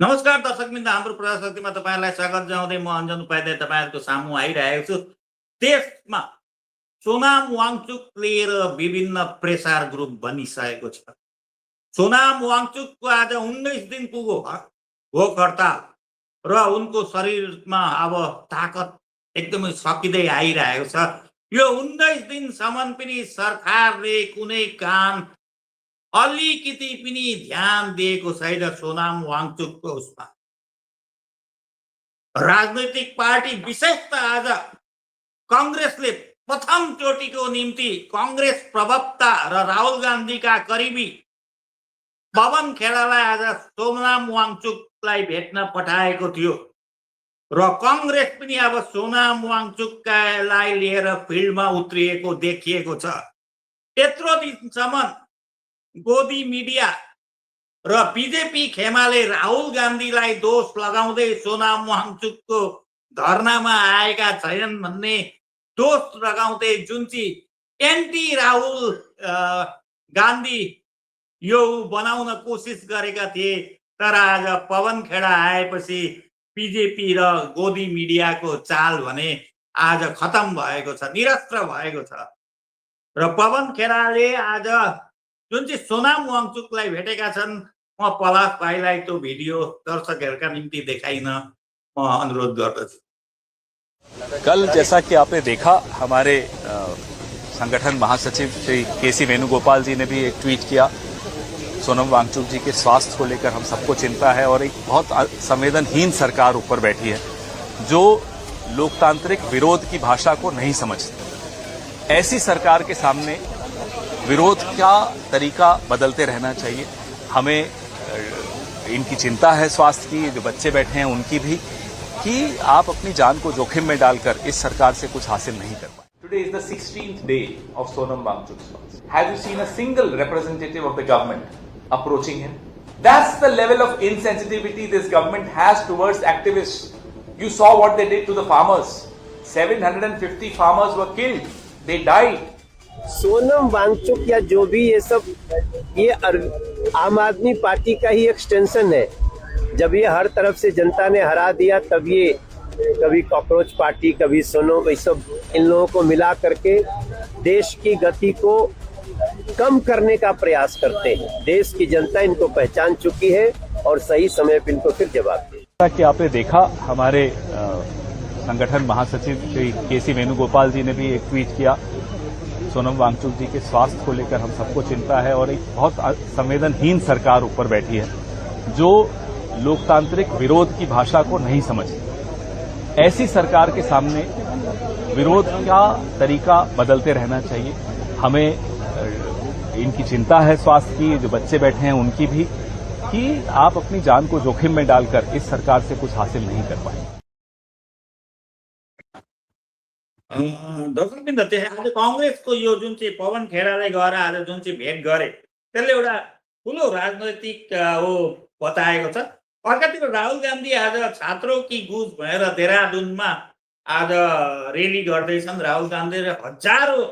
नमस्कार दर्शकवृन्द, हाम्रो प्रजाशक्तिमा तपाईँहरूलाई स्वागत जनाउँदै म अञ्जन उपाध्याय तपाईँहरूको सामु आइरहेको छु। देशमा सोनाम वाङचुक लिएर विभिन्न प्रेसार ग्रुप बनिसकेको छ। सोनाम वाङचुकको आज 19 दिन पुग्यो भोक हडताल र उनको शरीरमा अब ताकत एकदमै सकिँदै आइरहेको छ। यो 19 दिनसम्म पनि सरकारले कुनै काम अलिकति पनि ध्यान दिएको छैन सोनाम वाङचुकको उसमा। राजनैतिक पार्टी विशेषतः आज कांग्रेसले प्रथमचोटिको निम्ति कांग्रेस प्रवक्ता र राहुल गान्धीका करिबी पवन खेडालाई आज सोनाम वाङचुकलाई भेट्न पठाएको थियो र कांग्रेस पनि अब सोनाम वाङचुकलाई लिएर फिल्डमा उत्रिएको देखिएको छ। यत्रो दिनसम्म गोदी मिडिया र बीजेपी खेमाले राहुल गान्धीलाई दोष लगाउँदै सोनाम वाङचुकको धरनामा आएका छैनन् भन्ने दोष लगाउँदै जुन चाहिँ एन्टी राहुल गान्धी यो बनाउन कोसिस गरेका थिए, तर आज पवन खेडा आएपछि बीजेपी र गोदी मिडियाको चाल भने आज खतम भएको छ, निरस्त्र भएको छ। र पवन खेडाले आज जुन चाहिँ सोनाम वाङचुकलाई भेटेका छन्, म पलाश भाइलाई त्यो भिडियो दर्शकहरूका निम्ति देखाइन म अनुरोध गर्दछु। कल जैसा कि आपने देखा, हमारे संगठन महासचिव श्री केसी वेणुगोपाल जी ने भी एक ट्वीट किया। सोनम वांगचुक जी के स्वास्थ्य को लेकर हम सबको चिंता है और एक बहुत संवेदनहीन सरकार ऊपर बैठी है जो लोकतांत्रिक विरोध की भाषा को नहीं समझती। ऐसी सरकार के सामने विरोध का तरीका बदलते रहना चाहिए। हमें इनकी चिंता है स्वास्थ्य की, जो बच्चे बैठे हैं उनकी भी, कि आप अपनी जान को जोखिम में डालकर इस सरकार से कुछ हासिल नहीं कर पाए। Today is the 16th day of Sonam Wangchuk's loss. Have you seen a single representative of the government approaching him? That's the level of insensitivity this government has towards activists. You saw what they did to the farmers. 750 farmers were killed. They died. Sonam Wangchuck या जो भी ये सब, ये आम आदमी party का ही extension है। जब ये हर तरफ से जनता ने हरा दिया, तब ये कभी कॉकरोच पार्टी, कभी सोनम, ये सब इन लोगों को मिला करके देश की गति को कम करने का प्रयास करते हैं। देश की जनता इनको पहचान चुकी है और सही समय पर इनको फिर जवाब दे। कि आपने देखा, हमारे संगठन महासचिव श्री केसी वेणुगोपाल जी ने भी एक ट्वीट किया। सोनम वांगचुक जी के स्वास्थ्य को लेकर हम सबको चिंता है और एक बहुत संवेदनहीन सरकार ऊपर बैठी है जो लोकतांत्रिक विरोध की भाषा को नहीं समझती। ऐसी सरकार के सामने विरोध का तरीका बदलते रहना चाहिए। हमें इनकी चिंता है स्वास्थ्य की, जो बच्चे बैठे हैं उनकी भी, कि आप अपनी जान को जोखिम में डालकर इस सरकार से कुछ हासिल नहीं कर पाए। दर्शकवृन्द, आज कांग्रेसको यो जुन चाहिँ पवन खेडालाई गएर आज जुन चाहिँ भेट गरे, त्यसले एउटा ठुलो राजनैतिक बताएको छ। अर्कातिर राहुल गान्धी आज छात्रों की गूंज भएर देहरादूनमा आज रेली गर्दैछन्। राहुल गान्धी र हजारौं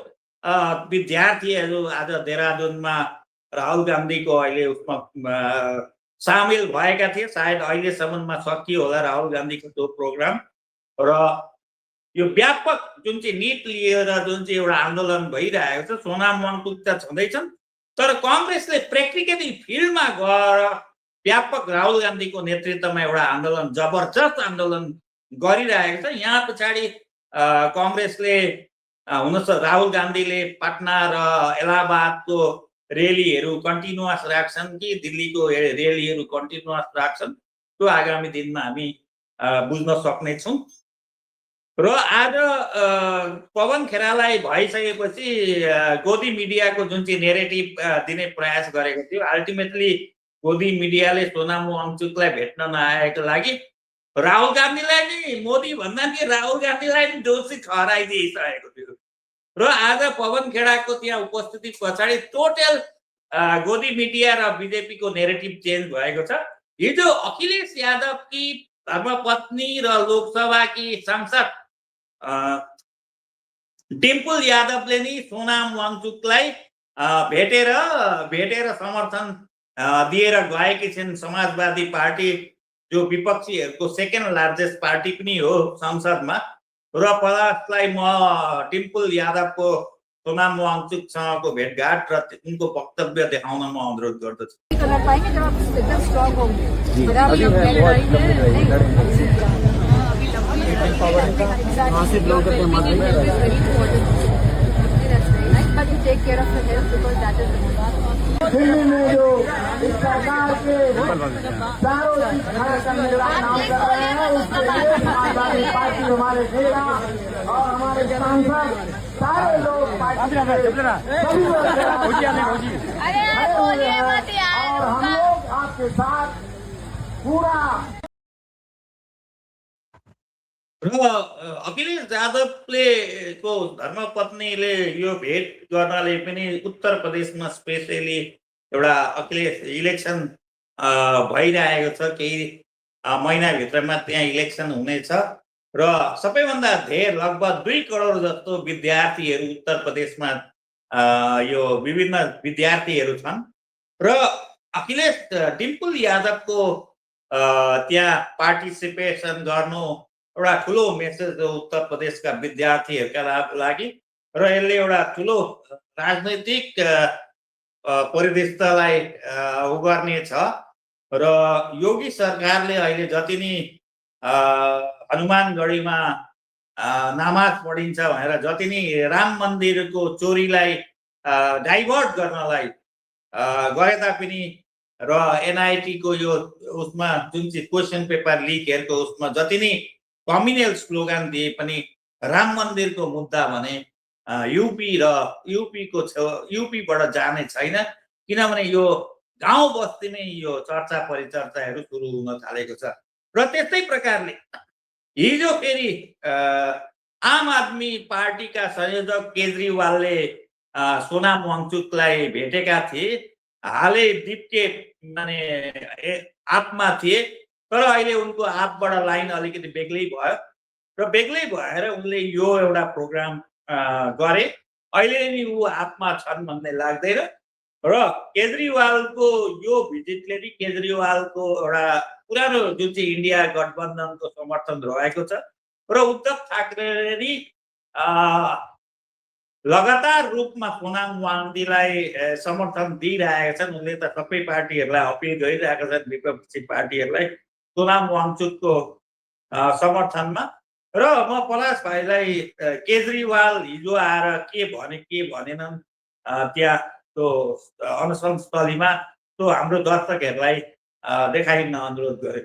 विद्यार्थीहरू आज देहरादूनमा राहुल गान्धीको अहिले उसमा सामेल भएका थिए। सायद अहिलेसम्ममा सकियो होला राहुल गान्धीको त्यो प्रोग्राम। र यो व्यापक जुन चाहिँ नीट लिएर जुन चाहिँ एउटा आन्दोलन भइरहेको छ, सोनाम वाङचुक त छँदैछन्, तर कांग्रेसले प्र्याक्टिकली फिल्डमा गएर व्यापक राहुल गान्धीको नेतृत्वमा एउटा आन्दोलन, जबरजस्त आन्दोलन गरिरहेको छ। यहाँ पछाडि कांग्रेसले राहुल गान्धीले पटना र इलाहाबादको रेलीहरू कन्टिन्युअस राख्छन् कि दिल्लीको रेलीहरू कन्टिन्युअस राख्छन्, त्यो आगामी दिनमा हामी बुझ्न सक्नेछौँ। र आज पवन खेडालाई भइसकेपछि गोदी मिडियाको जुन चाहिँ नेरेटिभ दिने प्रयास गरेको थियो, अल्टिमेटली गोदी मिडियाले सोनाम वाङचुकलाई भेट्न नआएको लागि राहुल गान्धीलाई नि, मोदी भन्दा नि राहुल गान्धीलाई नि दोषी ठहराइदिइसकेको थियो। र आज पवन खेडाको त्यहाँ उपस्थिति पछाडि टोटल गोदी मिडिया र बीजेपीको नेरेटिभ चेन्ज भएको छ। हिजो अखिलेश यादव की धर्मपत्नी र लोकसभाकी सांसद डिम्पल यादवले नि सोनाम वाङचुकलाई भेटेर समर्थन दिएर गएकी छिन्। समाजवादी पार्टी जो विपक्षीहरूको सेकेन्ड लार्जेस्ट पार्टी पनि हो संसदमा र पलासलाई म डिम्पल यादवको सोनाम वाङचुकसँगको भेटघाट र उनको वक्तव्य देखाउन म अनुरोध गर्दछु। कर पाएंगे जब आप एकदम स्ट्रॉन्ग होंगे। अभी हम पहले लड़ाई है वहाँ से ब्लॉक करके मार but you take care of your health because that is Delhi में जो इस सरकार के चारों नाम कर रहे हैं उसके लिए समाजवादी पार्टी हमारे नेता और हमारे सांसद सारे लोग पार्टी के सभी लोग खड़े हुए हैं और हम लोग आपके साथ पूरा र अखिलेश यादवले को धर्मपत्नीले यो भेट गर्नाले पनि उत्तर प्रदेशमा स्पेसली एउटा अखिलेश इलेक्सन भइरहेको छ, केही महिनाभित्रमा त्यहाँ इलेक्सन हुनेछ र सबैभन्दा धेर लगभग 2 करोड जस्तो विद्यार्थीहरू उत्तर प्रदेशमा यो विभिन्न विद्यार्थीहरू छन् र अखिलेश डिम्पल यादवको त्यहाँ पार्टिसिपेसन गर्नु एउटा ठुलो मेसेज हो उत्तर प्रदेशका विद्यार्थीहरूका लागि र यसले एउटा ठुलो राजनैतिक परिदृश्यलाई उगर्नेछ र योगी सरकारले अहिले जति नै हनुमानगढीमा नमाज पढिन्छ भनेर जति नै राम मन्दिरको चोरीलाई डाइभर्ट गर्नलाई गरे तापनि र एनआईटी को यो उसमा जुन चाहिँ क्वेसन पेपर लिकहरूको उसमा जति नै कम्युनल स्लोगन दिए पनि राम मन्दिरको मुद्दा भने युपीबाट जाने छैन, किनभने यो गाउँ बस्तीमै यो चर्चा परिचर्चाहरू सुरु हुन थालेको छ। र त्यस्तै प्रकारले हिजो फेरि आम आदमी पार्टीका संयोजक केजरीवालले सोनाम वाङचुकलाई भेटेका थिए। हालै दिप्के माने आपमा थिए, तर अहिले उनको आपबाट लाइन अलिकति बेग्लै भयो र बेग्लै भएर उनले यो एउटा प्रोग्राम गरे। अहिले नि ऊ आपमा छन् भन्ने लाग्दैन र केजरीवालको यो भिजिटले नि केजरीवालको एउटा पुरानो जुन चाहिँ इन्डिया गठबन्धनको समर्थन रहेको छ र उद्धव ठाकरेले नि लगातार रूपमा सोनाम वाङदीलाई समर्थन दिइरहेका छन्। उनले त सबै पार्टीहरूलाई अपिल गरिरहेका छन्, विपक्षी पार्टीहरूलाई सोनाम वाङचुकको समर्थनमा। र म पलाश भाइलाई केजरीवाल हिजो आएर के भनेनन् त्यहाँ त्यो अनसन स्थलीमा त्यो हाम्रो दर्शकहरूलाई देखाइन अनुरोध गरे।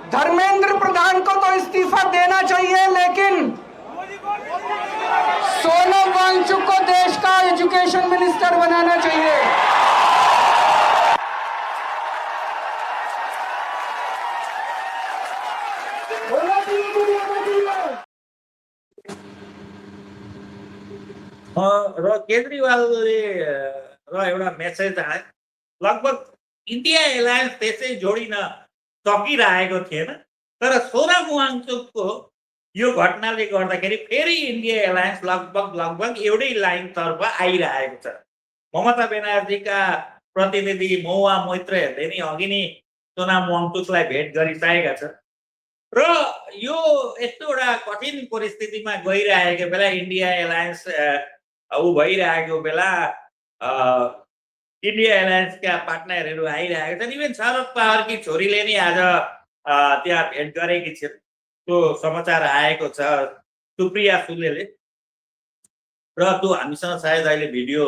धर्मेंद्र प्रधान को तो इस्तीफा देना चाहिए, लेकिन सोनम वांगचुक को देश का एजुकेशन मिनिस्टर बनाना चाहिए। र केजरीवालले र एउटा मेसेज आयो, लगभग इन्डिया एलायन्स त्यसै जोडिन सकिरहेको थिएन, तर सोनाम वाङचुकको यो घटनाले गर्दाखेरि फेरि इन्डिया एलायन्स लगभग एउटै लाइनतर्फ आइरहेको छ। ममता ब्यानर्जीका प्रतिनिधि महुआ मैत्रहरूले नि अघि नै सोनाम वाङचुकलाई भेट गरिसकेका छन् र यो यस्तो एउटा कठिन परिस्थितिमा गइरहेको बेला इन्डिया एलायन्स भइरहेको बेला इन्डिया एलायन्सका पार्टनरहरू आइरहेका छन्। इभन शरद पवारकी छोरीले नि आज त्यहाँ भेट गरेकी छिन्, त्यो समाचार आएको छ सुप्रिया सुलेले। र त्यो हामीसँग सायद अहिले भिडियो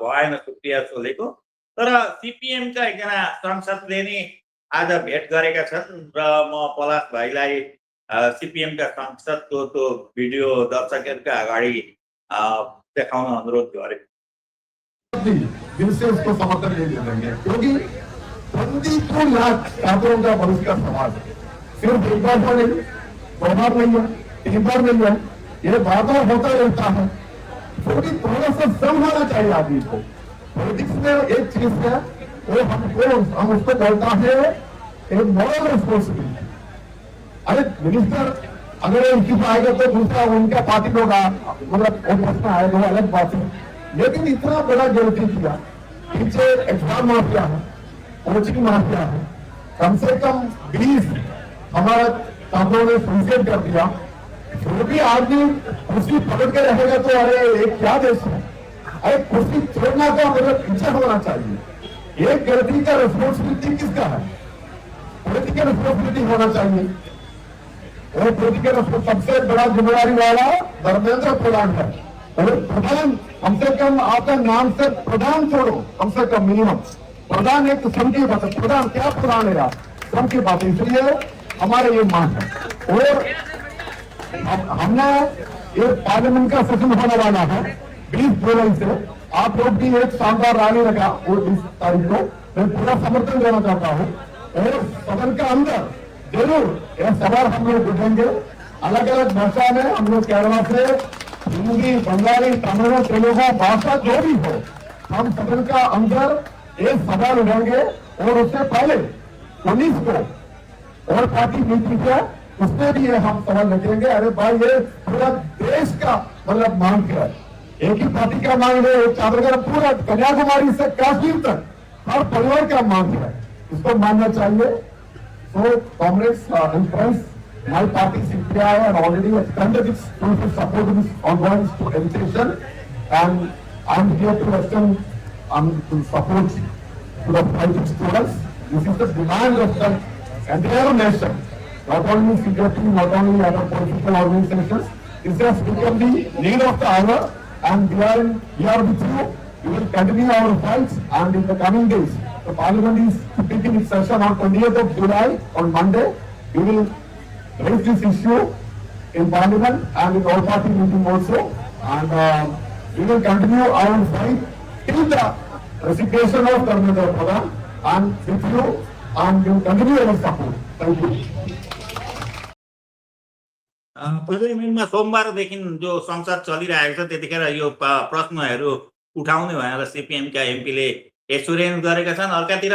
भएन सुप्रिया सुलेको, तर सिपिएमका एकजना सांसदले नि आज भेट गरेका छन् र म पलाश भाइलाई सिपिएमका सांसदको त्यो भिडियो दर्शकहरूका अगाडि देखाउन अनुरोध गरे। जिनसे उसको समर्थन नहीं दे देंगे, क्योंकि 22 लाख छात्रों का भविष्य का सवाल है। सिर्फ एक बार नहीं, 2 बार नहीं है, 3 बार नहीं है, ये बार बार होता रहता है। थोड़ा सा संभालना चाहिए आदमी को। पॉलिटिक्स में एक चीज है, वो हम उसको बोलता है एक मॉरल रिस्पॉन्सिबिलिटी। अरे मिनिस्टर अगर इश्यू आएगा तो दूसरा उनका पार्टी लोग मतलब वो प्रश्न आएगा, वो अलग बात है, लेकिन इतना बड़ा गलती किया, पीछे एग्जाम माफिया है, कोचिंग माफिया है, कम से कम 20 हमारा छात्रों ने सुसाइड कर दिया। जो भी आदमी कुर्सी पकड़ के रहेगा तो अरे एक क्या देश है, अरे कुर्सी छोड़ना तो मतलब पीछे होना चाहिए। एक गलती का रिस्पॉन्सिबिलिटी किसका है? पॉलिटिकल रिस्पॉन्सिबिलिटी होना चाहिए, और पॉलिटिकल सबसे बड़ा जिम्मेदारी वाला धर्मेंद्र प्रधान है। और प्रधान कम से कम आपका नाम से प्रधान छोड़ो, कम से कम मिनिमम प्रधान एक श्रम की बात है। प्रधान क्या प्रधान है यार, श्रम की बात है, इसलिए हमारे ये मांग है। और हमने ये पार्लियामेंट का सेशन होने वाला है 20 जुलाई से, आप लोग भी एक शानदार रैली लगा वो 20 तारीख को, मैं पूरा समर्थन देना चाहता हूँ। और सदन का अंदर जरूर यह सवाल हम लोग उठेंगे, अलग अलग भाषा में हम लोग केरला से हिंदी, बंगाली, तमिल, तेलुगु भाषा जो भी हो, हम सदन का अंदर एक सवाल उठाएंगे। और उससे पहले पुलिस को और पार्टी नीति से उससे भी हम सवाल रखेंगे। अरे भाई ये पूरा देश का मतलब मांग है, एक ही पार्टी का मांग है, एक चादर पूरा कन्याकुमारी से कश्मीर तक हर परिवार का मांग है, इसको मानना चाहिए। So, comrades and friends, my party CPI had already extended its full support to this ongoing education, and I'm here to extend to support to the fighting students. This is the demand of the entire nation, not only CPI, not only other political organizations. This has become the need of the hour, and we are with you. We will continue our fights, and in the coming days, the Parliament is taking its session on 20th of July, on Monday. We will raise this issue in Parliament and in all party meeting also, and we will continue our fight till the resignation of Dharmendra Pradhan, and with you, and we will continue our support. Thank you. पार्लियामेन्टमा सोमबारदेखि जो संसद चलिरहेको छ त्यतिखेर यो प्रश्नहरू उठाउने भनेर सिपिएमका एमपीले एसुरेन्स गरेका छन्। अर्कातिर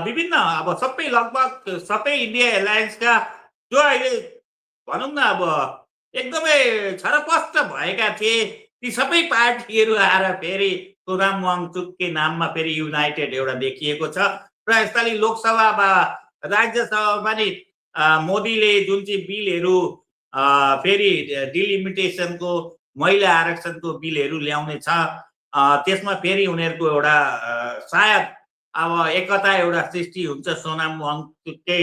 विभिन्न अब सबै लगभग सबै इन्डिया एलायन्सका जो अहिले भनौँ न अब एकदमै छरपष्ट भएका थिए ती सबै पार्टीहरू आएर फेरि सोनाम वाङचुककै नाममा फेरि युनाइटेड एउटा देखिएको छ। र यसपालि लोकसभा वा राज्यसभामा नि मोदीले जुन चाहिँ बिलहरू फेरि डिलिमिटेसनको महिला आरक्षणको बिलहरू ल्याउने छ, त्यसमा फेरि उनीहरूको एउटा सायद अब एकता एउटा सृष्टि हुन्छ सोनाम वाङचुककै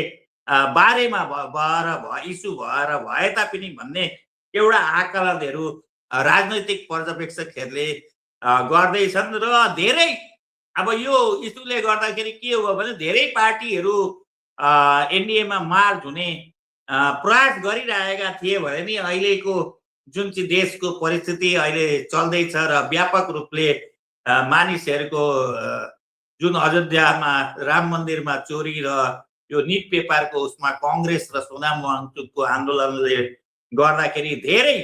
बारेमा इस्यु भएर भए तापनि भन्ने एउटा आकलनहरू राजनैतिक पर्यवेक्षकहरूले गर्दैछन्। र धेरै अब यो इस्युले गर्दाखेरि के हो भने धेरै पार्टीहरू एनडीएमा मार्च हुने प्रयास गरिरहेका थिए भने नि अहिलेको जुन चाहिँ देशको परिस्थिति अहिले चल्दैछ र व्यापक रूपले मानिसहरूको जुन अयोध्यामा राम मन्दिरमा चोरी र यो निट पेपरको उसमा कांग्रेस र सोनाम वाङचुकको आन्दोलनले गर्दाखेरि धेरै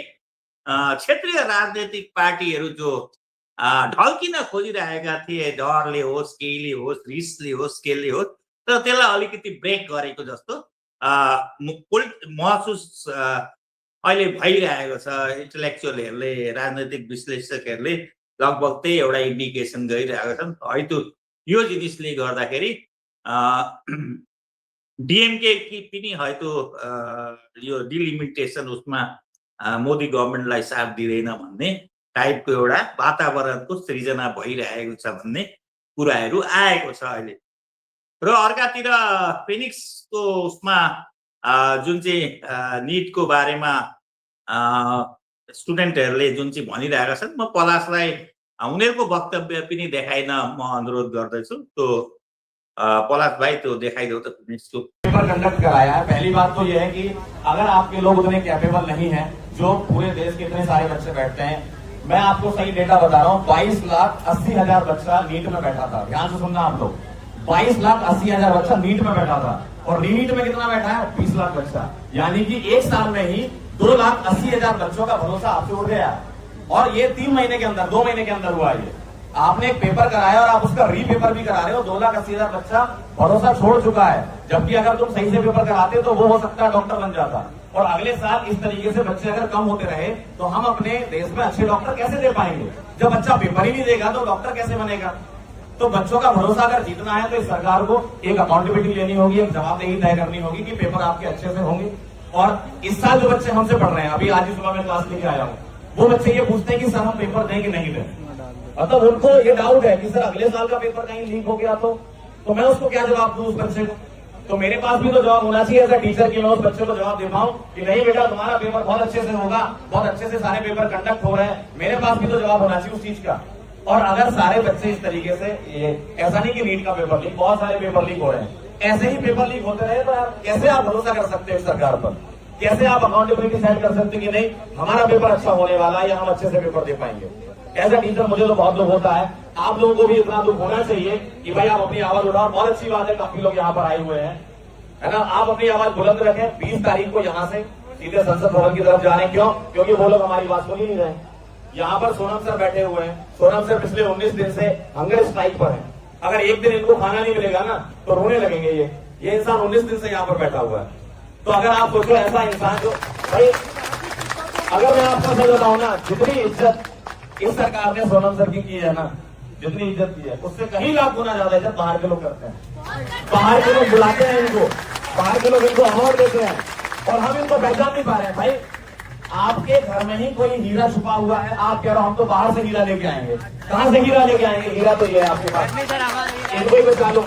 क्षेत्रीय राजनीतिक पार्टीहरू जो ढल्किन खोजिरहेका थिए, डरले होस्, केहीले होस्, रिसले होस्, केले होस्, तर त्यसलाई अलिकति ब्रेक गरेको जस्तो महसुस अहिले भइरहेको छ। इन्टेलेक्चुअलहरूले, राजनैतिक विश्लेषकहरूले लगभग त्यही एउटा इन्डिकेसन गरिरहेका छन्। हयतो यो जिनिसले गर्दाखेरि डीएमके पनि हयतो यो डिलिमिटेसन उसमा मोदी गभर्मेन्टलाई साथ दिँदैन भन्ने टाइपको एउटा वातावरणको सृजना भइरहेको छ भन्ने कुराहरू आएको छ अहिले। र अर्कातिर फिनिक्सको उसमा जुन चाहिँ निटको बारेमा स्टुडेन्टहरूले जुन चाहिँ भनिरहेका छन्, म पलासलाई उनीहरूको वक्तव्य पनि देखाइन म अनुरोध गर्दैछु। तो पलास भाई तो दिखाई दो तो फिनिक्सको पेपर कंडक्ट कराया है। पहली बात तो यह है कि अगर आपके लोग उतने कैपेबल नहीं है जो पूरे देश के इतने सारे बच्चे बैठते हैं, मैं आपको सही डेटा बता रहा हूँ, 22,80,000 बच्चा नीट में बैठा था। ध्यान से सुनना आप लोग, 22,80,000 बच्चा नीट में बैठा था। और नीट में कितना बैठा है? 20 लाख बच्चा। यानी कि एक साल में ही 2,80,000 बच्चों का भरोसा आपसे उड़ गया। और ये 3 महीने के अंदर, 2 महीने के अंदर हुआ ये। आपने एक पेपर कराया और आप उसका रीपेपर भी करा रहे हो। 2,80,000 बच्चा भरोसा छोड़ चुका है, जबकि अगर तुम सही से पेपर कराते तो वो हो सकता है डॉक्टर बन जाता। और अगले साल इस तरीके से बच्चे अगर कम होते रहे तो हम अपने देश में अच्छे डॉक्टर कैसे दे पाएंगे? जब बच्चा पेपर ही नहीं देगा तो डॉक्टर कैसे बनेगा? तो बच्चों का भरोसा अगर जीतना है तो इस सरकार को एक अकाउंटेबिलिटी लेनी होगी, एक जवाबदेही तय करनी होगी कि पेपर आपके अच्छे से होंगे। और इस साल जो बच्चे हमसे पढ़ रहे हैं, अभी आज ही सुबह मैं क्लास लेके आया हूँ, वो बच्चे ये पूछते हैं कि सर हम पेपर दें कि नहीं दें। मतलब उनको ये डाउट है कि सर अगले साल का पेपर कहीं लीक हो गया तो मैं उसको क्या जवाब दूं उस बच्चे को? तो मेरे पास भी तो जवाब होना चाहिए एज अ टीचर कि मैं उस बच्चे को जवाब दे पाऊं कि नहीं बेटा तुम्हारा पेपर बहुत अच्छे से होगा, बहुत अच्छे से सारे पेपर कंडक्ट हो रहे हैं। मेरे पास भी तो जवाब होना चाहिए उस चीज का। और अगर सारे बच्चे इस तरीके से, ऐसा नहीं कि नीट का पेपर लीक, बहुत सारे पेपर लीक हो रहे हैं, ऐसे ही पेपर लीक होते रहे तो कैसे आप भरोसा कर सकते हो सरकार पर? कैसे आप अकाउंटेबिलिटी सेट कर सकते कि नहीं हमारा पेपर अच्छा होने वाला है या हम अच्छे से पेपर दे पाएंगे? एज अ टीचर मुझे तो बहुत दुख होता है। आप लोगों को भी इतना दुख होना चाहिए कि भाई आप अपनी आवाज उठाओ। बहुत अच्छी बात है, काफी लोग यहाँ पर आए हुए हैं, है ना। आप अपनी आवाज बुलंद रखें। 20 तारीख को यहाँ से सीधे संसद भवन की तरफ जा रहे हैं। क्यों? क्योंकि वो लोग हमारी बात सुन ही नहीं रहे। यहाँ पर सोनम सर बैठे हुए हैं। सोनम सर पिछले 19 दिन से हंगर स्ट्राइक पर हैं। अगर एक दिन इनको खाना नहीं मिलेगा ना तो रोने लगेंगे। ये इंसान 19 दिन से यहाँ पर बैठा हुआ है। तो अगर आप सोचो ऐसा इंसान जो भाई, अगर मैं आपको सही बताऊं ना, जितनी इज्जत इस सरकार ने सोनम सर की है ना, जितनी इज्जत की है उससे कहीं लाख गुना ज्यादा इज्जत बाहर के लोग करते हैं। बाहर के लोग बुलाते हैं इनको, बाहर के लोग इनको अवार्ड देते हैं और हम इनको पहचान नहीं पा रहे हैं। भाई आपके घर में ही कोई हीरा छुपा हुआ है, आप कह रहे हो हम तो बाहर से हीरा लेके आएंगे। कहां से हीरा लेके आएंगे? हीरा तो ये है आपके पास। इनको ही बचा लो,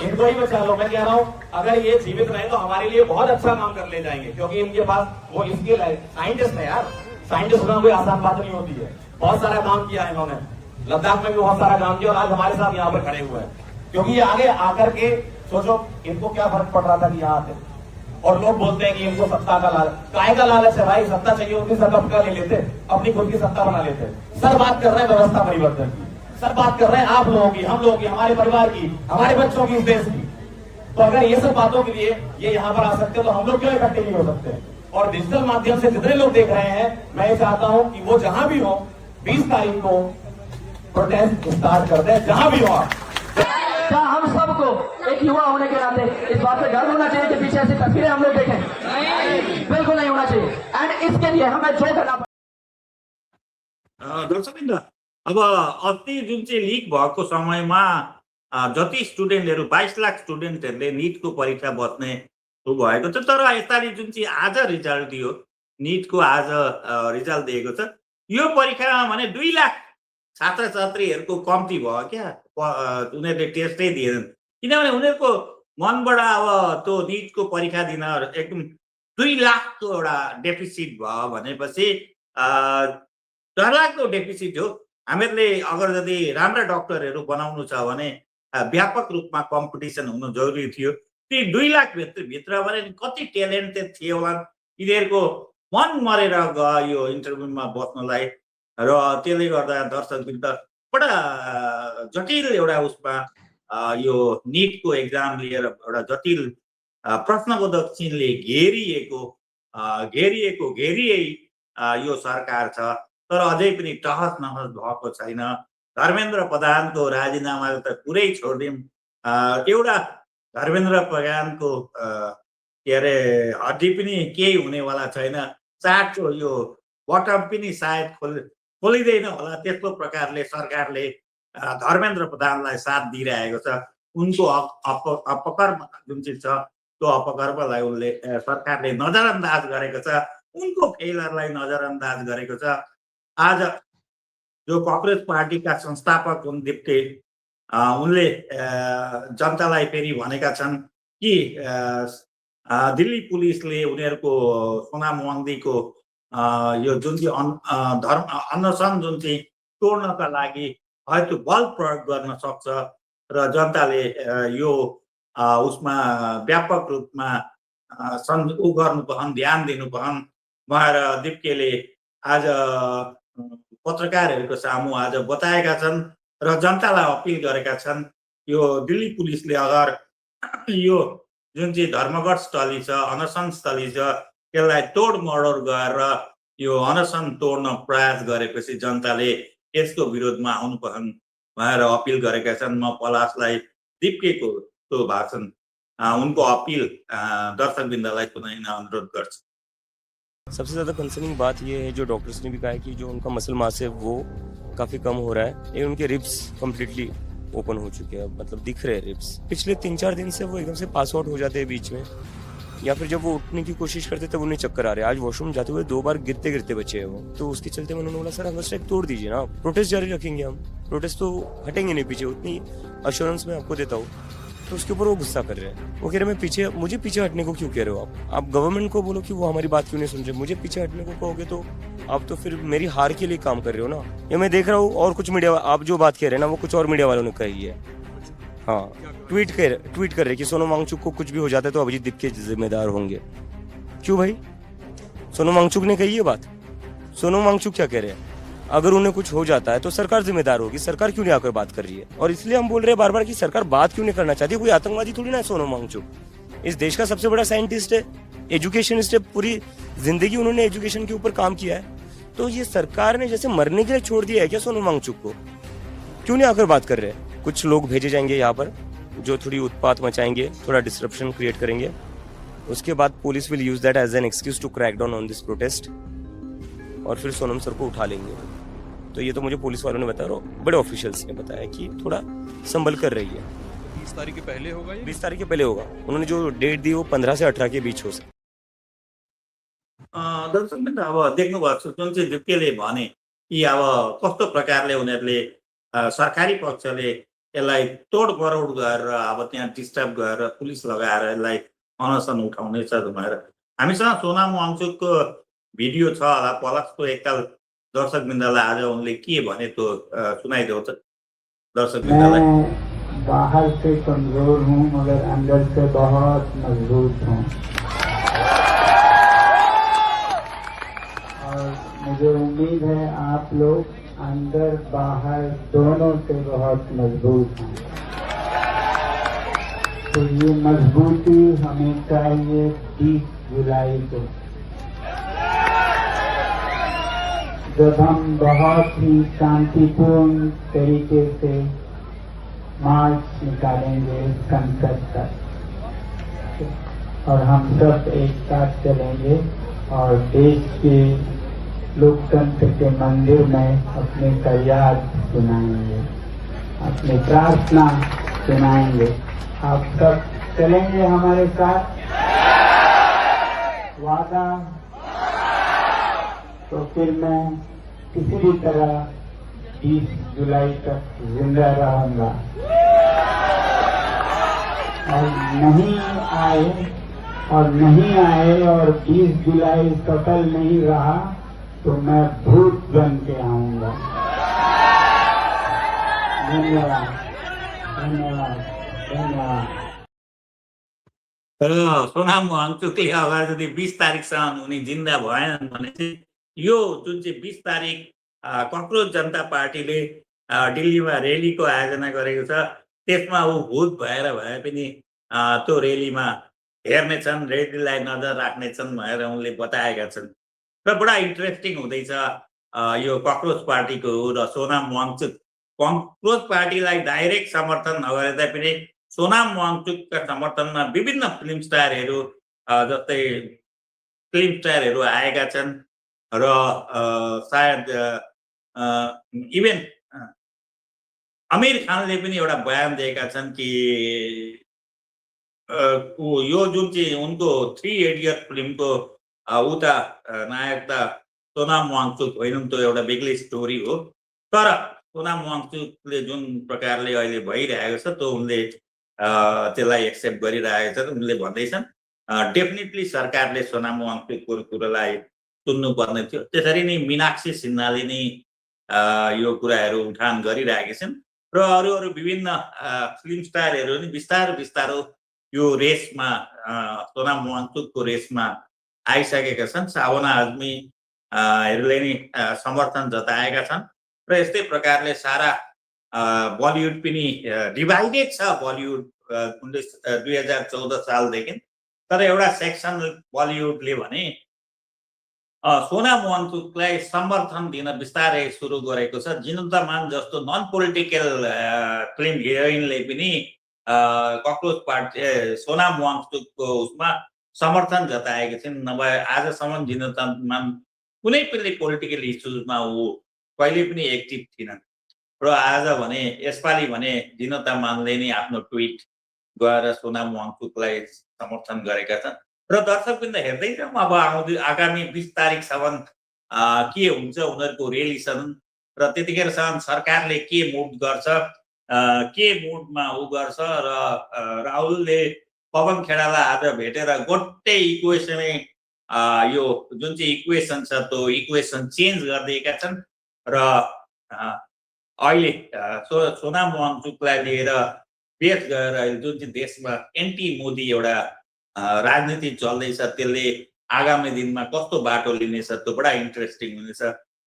इनको ही बचा लो। मैं कह रहा हूँ अगर ये जीवित रहे तो हमारे लिए बहुत अच्छा काम कर ले जाएंगे, क्योंकि इनके पास वो स्किल है। साइंटिस्ट है यार, साइंटिस्ट होना कोई आसान बात नहीं होती है। बहुत सारा काम किया इन्होंने, लद्दाख में भी बहुत सारा काम किया और आज हमारे साथ यहाँ पर खड़े हुए हैं। क्योंकि ये आगे आकर के सोचो इनको क्या फर्क पड़ रहा था कि यहाँ आते। और लोग बोलते हैं कि इनको सत्ता का लालच, काय का लालच है भाई? सत्ता चाहिए उनकी सत्ता ले लेते, अपनी खुद की सत्ता बना लेते। सर बात कर रहे हैं व्यवस्था परिवर्तन की, सर बात कर रहे हैं आप लोगों की, हम लोगों की, हमारे परिवार की, हमारे बच्चों की, इस देश की। तो अगर ये सब बातों के लिए ये यहाँ पर आ सकते हैं तो हम लोग क्यों इकट्ठे नहीं हो सकते? और डिजिटल माध्यम से जितने लोग देख रहे हैं, मैं ये चाहता हूं कि वो जहां भी हो 20 तारीख को प्रोटेस्ट स्टार्ट कर दें, जहां भी हो आप। क्या हम सबको एक युवा होने के नाते इस बात पे गर्व होना चाहिए कि पीछे ऐसी तस्वीरें हम लोग देखें? बिल्कुल नहीं होना चाहिए। एंड इसके लिए हमें जो करना दर्शकवृन्द, अब अस्ति जुन चाहिँ लिक भएको समयमा जति स्टुडेन्टहरू 22 लाख स्टुडेन्टहरूले निटको परीक्षा बस्ने भएको छ। तर यसपालि जुन चाहिँ आज रिजल्ट दियो, निटको आज रिजल्ट दिएको छ, यो परीक्षामा भने 2 लाख छात्र छात्रीहरूको कम्ती भयो क्या। उनीहरूले टेस्टै दिएनन्, किनभने उनीहरूको मनबाट अब त्यो निटको परीक्षा दिन एकदम 2 लाखको एउटा डेफिसिट भयो भनेपछि डरलाग्दो डेफिसिट हो। हामीहरूले अगर यदि राम्रा डक्टरहरू बनाउनु छ भने व्यापक रूपमा कम्पिटिसन हुनु जरुरी थियो। ती 2 लाख भित्र भने कति ट्यालेन्टेड थिए होला, यिनीहरूको मन मरेर गयो इन्टरभ्यूमा बस्नलाई। र त्यसले गर्दा दर्शकवृन्द बडा जटिल एउटा उसमा यो निटको एक्जाम लिएर एउटा जटिल प्रश्नबोधक चिन्हले घेरिए यो सरकार छ। तर अझै पनि टहस नहस भएको छैन। धर्मेन्द्र प्रधानको राजीनामा त पुरै छोडिदिउँ, एउटा धर्मेन्द्र प्रधानको के अरे हड्डी पनि केही हुनेवाला छैन। चाटको यो बटम पनि सायद खोलिँदैन होला। त्यस्तो प्रकारले सरकारले धर्मेन्द्र प्रधानलाई साथ दिइरहेको छ। उनको अपकर्म जुन चाहिँ छ त्यो अपकर्मलाई उनले सरकारले नजरअन्दाज गरेको छ, उनको फेलरलाई नजरअन्दाज गरेको छ। आज जो कांग्रेस पार्टीका संस्थापक हुन् दिप्टे, उनले जनतालाई फेरि भनेका छन् कि दिल्ली पुलिसले उनीहरूको सोनाम वाङदीको यो जुन चाहिँ अनसन जुन चाहिँ तोड्नका लागि हयतो बल प्रयोग गर्न सक्छ र जनताले यो उसमा व्यापक रूपमा गर्नुपर्ने, ध्यान दिनुपर्ने भनेर दिप्केले आज पत्रकारहरूको सामु आज बताएका छन् र जनतालाई अपिल गरेका छन्। यो दिल्ली पुलिसले अगर यो जुन चाहिँ धर्मघट स्थली छ, अनसन स्थली छ, त्यसलाई तोड मडोड गरेर यो अनसन तोड्न प्रयास गरेपछि जनताले यसको विरोधमा आउनुपर्ने भनेर अपिल गरेका छन्। म पलासलाई दिप्केको त्यो भाषण उनको अपील दर्शकवृन्दलाई सुनाइन अनुरोध गर्छु। सबसे ज़्यादा कंसर्निंग बात ये है, जो डॉक्टर्स ने भी कहा है कि जो उनका मसल मास है वो काफ़ी कम हो रहा है। ये उनके रिब्स कम्प्लीटली ओपन हो चुके हैं, मतलब दिख रहे हैं रिब्स। पिछले 3-4 दिन से वो एकदम से पास आउट हो जाते हैं बीच में, या फिर जब वो उठने की कोशिश करते तब उन्हें चक्कर आ रहे हैं। आज वॉशरूम जाते हुए 2 बार गिरते गिरते बचे हैं वो। तो उसके चलते मैंने बोला सर हंगर स्ट्राइक तोड़ दीजिए ना, प्रोटेस्ट जारी रखेंगे हम, प्रोटेस्ट तो हटेंगे नहीं पीछे, उतनी अश्योरेंस मैं आपको देता हूँ। तो उसके ऊपर वो गुस्सा कर रहे हैं। वो कह रहे मुझे पीछे हटने को क्यों कह रहे हो आप गवर्नमेंट को बोलो कि वो हमारी बात क्यों नहीं सुन रहे। मुझे पीछे हटने को कहोगे तो आप तो फिर मेरी हार के लिए काम कर रहे हो ना। ये मैं देख रहा हूँ और कुछ मीडिया, आप जो बात कह रहे हैं ना वो कुछ और मीडिया वालों ने कही है। हाँ, ट्वीट कर रहे कि सोनम वांगचुक को कुछ भी हो जाता है तो अभिजीत दीप जिम्मेदार होंगे। क्यों भाई, सोनम वांगचुक ने कही ये बात? सोनम वांगचुक क्या कह रहे हैं? अगर उन्हें कुछ हो जाता है तो सरकार जिम्मेदार होगी। सरकार क्यों नहीं आकर बात कर रही है? और इसलिए हम बोल रहे हैं बार बार कि सरकार बात क्यों नहीं करना चाहती। कोई आतंकवादी थोड़ी ना है सोनम वांगचुक। इस देश का सबसे बड़ा साइंटिस्ट है, एजुकेशनिस्ट है, पूरी जिंदगी उन्होंने एजुकेशन के ऊपर काम किया है। तो ये सरकार ने जैसे मरने के लिए छोड़ दिया है क्या सोनम वांगचुक को? क्यों नहीं आकर बात कर रहे हैं? कुछ लोग भेजे जाएंगे यहाँ पर जो थोड़ी उत्पात मचाएंगे, थोड़ा डिस्ट्रप्शन क्रिएट करेंगे। उसके बाद police will use that as an excuse to crack down on this protest, और फिर सोनम सर को उठा लेंगे। तो ये तो मुझे पुलिस वालों ने बताया और बड़े ऑफिशियल्स ने बताया कि थोड़ा संभल कर रही है। 20 तारीख के पहले होगा? 20 तारीख के पहले होगा। उन्होंने जो डेट दी वो 15 से 18 के बीच हो सकता। दर्शकवृन्द, अब देख्नुभएको छ जुन चाहिँ दिप्केले भने कि अब कस्तो प्रकारले उनीहरूले सरकारी पक्षले यसलाई तोड मरोड गरेर अब त्यहाँ डिस्टर्ब गरेर पुलिस लगाएर यसलाई अनसन उठाउनेछ भनेर। हामीसँग सोनम वांगचुकको भिडियो छ होला, पलासको एकताल दर्शकवृन्दलाई आज उनले के भने तो सुनाइदेऊ त दर्शकवृन्दलाई। मैं बाहर से कमजोर हूँ मगर अंदर से बहुत मजबूत हूँ, और मुझे उम्मीद है आप लोग अंदर बाहर दोनों से बहुत मजबूत हैं। तो ये मजबूती हमें चाहिए 20 जुलाई को, जब हम बहुत ही शांतिपूर्ण तरीके से मार्च निकालेंगे संसद तक, और हम सब एक साथ चलेंगे और देश के लोकतंत्र के मंदिर में अपने फरियाद सुनाएंगे, अपनी प्रार्थना सुनाएंगे। आप सब चलेंगे हमारे साथ? वादा? तो फिर मैं किसी भी तरह 20 जुलाई तक जिंदा रहूंगा, और नहीं आए और 20 जुलाई सफल नहीं रहा तो मैं भूत बन के आऊंगा। धन्यवाद, धन्यवाद, धन्यवाद। सोनम वांगचुकले अब यदि 20 तारिकसम्म उनी जिन्दा भएनन् भने चाहिँ यो जुन चाहिँ 20 तारिक कक्रोच जनता पार्टीले दिल्लीमा रेलीको आयोजना गरेको छ, त्यसमा ऊ भूत भएर भए पनि त्यो रेलीमा हेर्नेछन्, रेलीलाई नजर राख्नेछन् भनेर उनले बताएका छन्। र बडा इन्ट्रेस्टिङ हुँदैछ यो कक्रोच पार्टीको र सोनम वांगचुक। कक्रोच पार्टीलाई डाइरेक्ट समर्थन नगरे तापनि सोनम वांगचुकका समर्थनमा विभिन्न फिल्म स्टारहरू जस्तै फिल्म स्टारहरू आएका छन्, र सायद इभन आमिर खानले पनि एउटा बयान दिएका छन् कि यो जुन चाहिँ उनको 3 इडियट फिल्मको उता नायक त सोनम वांगचुक होइनन्, त्यो एउटा बेग्लै स्टोरी हो। तर सोनम वांगचुकले जुन प्रकारले अहिले भइरहेको छ त्यो उनले त्यसलाई एक्सेप्ट गरिरहेका छन्। उनले भन्दैछन् डेफिनेटली सरकारले सोनम वांगचुकको कुरालाई सुन्नुपर्ने थियो। त्यसरी नै मीनाक्षी सिन्हाले नै यो कुराहरू उठान गरिरहेका छन्, र अरू विभिन्न फिल्म स्टारहरू नि बिस्तारो यो रेसमा सोनम वांगचुकको रेसमा आइसकेका छन्। सावना आजमीहरूले नि समर्थन जताएका छन्, र यस्तै प्रकारले सारा बलिउड पनि डिभाइडेड छ। बलिउड 2014 सालदेखि, तर एउटा सेक्सन बलिउडले भने सोनाम वाङचुकलाई समर्थन दिन बिस्तारै सुरु गरेको छ। जिनता मान जस्तो नन पोलिटिकल फिल्म हिरोइनले पनि कक्रोच पार्टी सोनाम वाङचुकको उसमा समर्थन जताएकी छिन्। नभए आजसम्म जिनता मान कुनै पनि पोलिटिकल इस्युजमा ऊ कहिले पनि एक्टिभ थिएनन् र आज भने यसपालि भने जिनता मानले नै आफ्नो ट्विट गएर सोनाम वाङचुकलाई समर्थन गरेका छन् र दर्शकवृन्द हेर्दै जाउँ अब आगामी 20 तारिकसम्म के हुन्छ उनीहरूको रेलिसन र त्यतिखेरसम्म सरकारले के मुभ गर्छ, के मुडमा ऊ गर्छ र राहुलले पवन खेडालाई आज भेटेर गोटै इक्वेसनै यो जुन चाहिँ इक्वेसन छ त्यो इक्वेसन चेन्ज गरिदिएका छन् र अहिले सोनाम वाङचुकलाई लिएर देश गएर जुन चाहिँ देशमा एन्टी मोदी एउटा राजनीति चल्दैछ त्यसले आगामी दिनमा कस्तो बाटो लिनेछ त्यो बडा इन्ट्रेस्टिङ हुनेछ।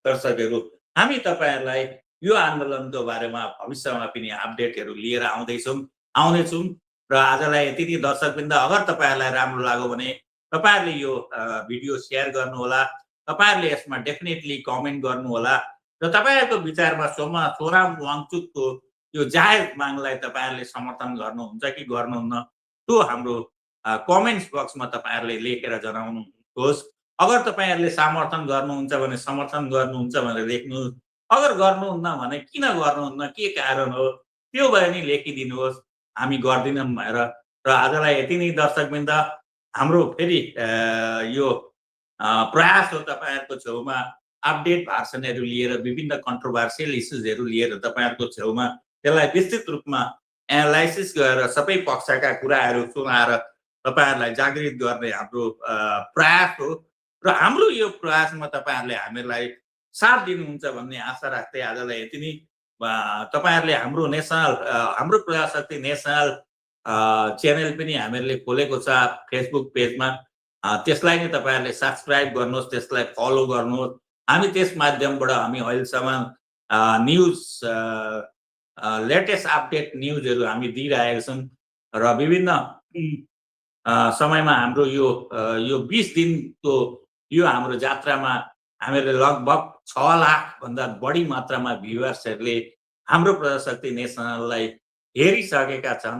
दर्शकहरू हामी तपाईहरुलाई यो आन्दोलनको बारेमा भविष्यमा पनि अपडेटहरू लिएर आउनेछौँ र आजलाई यति नै। दर्शकवृन्द अगर तपाईहरुलाई राम्रो लाग्यो भने तपाईहरुले यो भिडियो शेयर गर्नुहोला, तपाईहरुले यसमा डेफिनेटली कमेन्ट गर्नुहोला र तपाईहरुको विचारमा सोनाम वाङचुकको यो जायज मागलाई तपाईहरुले समर्थन गर्नुहुन्छ कि गर्नुहुन्न त्यो हाम्रो कमेन्ट्स बक्समा तपाईहरुले लेखेर जनाउनुहोस्। अगर तपाईहरुले समर्थन गर्नुहुन्छ भने समर्थन गर्नुहुन्छ भनेर लेख्नुहोस्, अगर गर्नुहुन्न भने किन गर्नुहुन्न, के कारण हो त्यो भए नि लेखिदिनुहोस्, हामी गर्दिनौँ भनेर। र आजलाई यति नै दर्शकवृन्द। हाम्रो फेरि यो प्रयास हो तपाईहरुको छेउमा अपडेट भाषणहरू लिएर विभिन्न कन्ट्रोभर्सियल इस्युजहरू लिएर तपाईहरुको छेउमा त्यसलाई विस्तृत रूपमा एनालाइसिस गरेर सबै पक्षका कुराहरू सुनाएर तपाईहरुलाई जागृत गर्ने हाम्रो प्रयास हो र हाम्रो यो प्रयासमा तपाईहरुले हामीलाई साथ दिनुहुन्छ भन्ने आशा राख्दै आजलाई यति नै। तपाईहरुले हाम्रो हाम्रो प्रजाशक्ति नेसनल च्यानल पनि हामीहरूले खोलेको छ फेसबुक पेजमा, त्यसलाई नै तपाईहरुले सब्स्क्राइब गर्नुहोस्, त्यसलाई फलो गर्नुहोस्। हामी त्यस माध्यमबाट हामी अहिलेसम्म न्युज लेटेस्ट अपडेट न्युजहरू हामी दिइरहेका छौँ र विभिन्न समयमा हाम्रो यो 20 दिनको यो हाम्रो यात्रामा हामीले लगभग 6 लाख भन्दा बढी मात्रामा भ्युअर्सहरूले हाम्रो प्रजाशक्ति नेसनललाई हेरिसकेका छन्।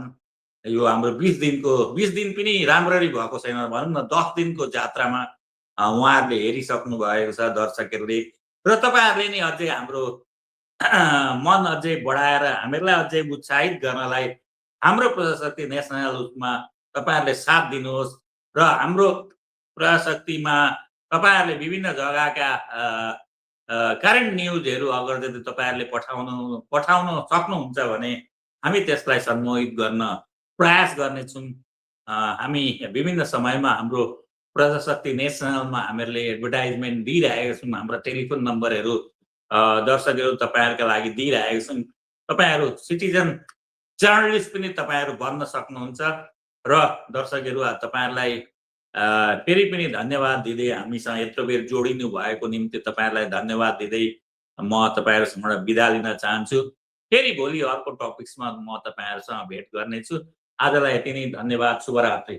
यो हाम्रो 20 दिन पनि राम्ररी भएको छैन भनौँ न, 10 दिनको यात्रामा उहाँहरूले हेरिसक्नु भएको छ दर्शकहरूले र तपाईहरुले नि अझै हाम्रो मन अझै बढाएर हामीलाई अझै उत्साहित गर्नलाई हाम्रो प्रजाशक्ति नेसनल उसमा तपाईहरुले साथ दिनुहोस् र हाम्रो प्रजाशक्तिमा तपाईहरुले विभिन्न जग्गाका करेन्ट न्युजहरू अगर यदि तपाईहरुले पठाउन सक्नुहुन्छ भने हामी त्यसलाई सम्मोहित गर्न प्रयास गर्नेछौँ। हामी विभिन्न समयमा हाम्रो प्रजाशक्ति नेसनलमा हामीहरूले एडभर्टाइजमेन्ट दिइरहेका छौँ। हाम्रा टेलिफोन नम्बरहरू दर्शकहरू तपाईहरुका लागि दिइरहेका छौँ। तपाईहरु सिटिजन जर्नलिस्ट पनि तपाईहरु बन्न सक्नुहुन्छ र दर्शकहरू तपाईहरुलाई फेरि पनि धन्यवाद दिँदै हामीसँग यत्रो बेर जोडिनु भएको निम्ति तपाईहरुलाई धन्यवाद दिँदै म तपाईहरुसँग बिदा लिन चाहन्छु। फेरि भोलि अर्को टपिक्समा म तपाईहरुसँग भेट गर्नेछु। आजलाई यति नै, धन्यवाद, शुभरात्रि।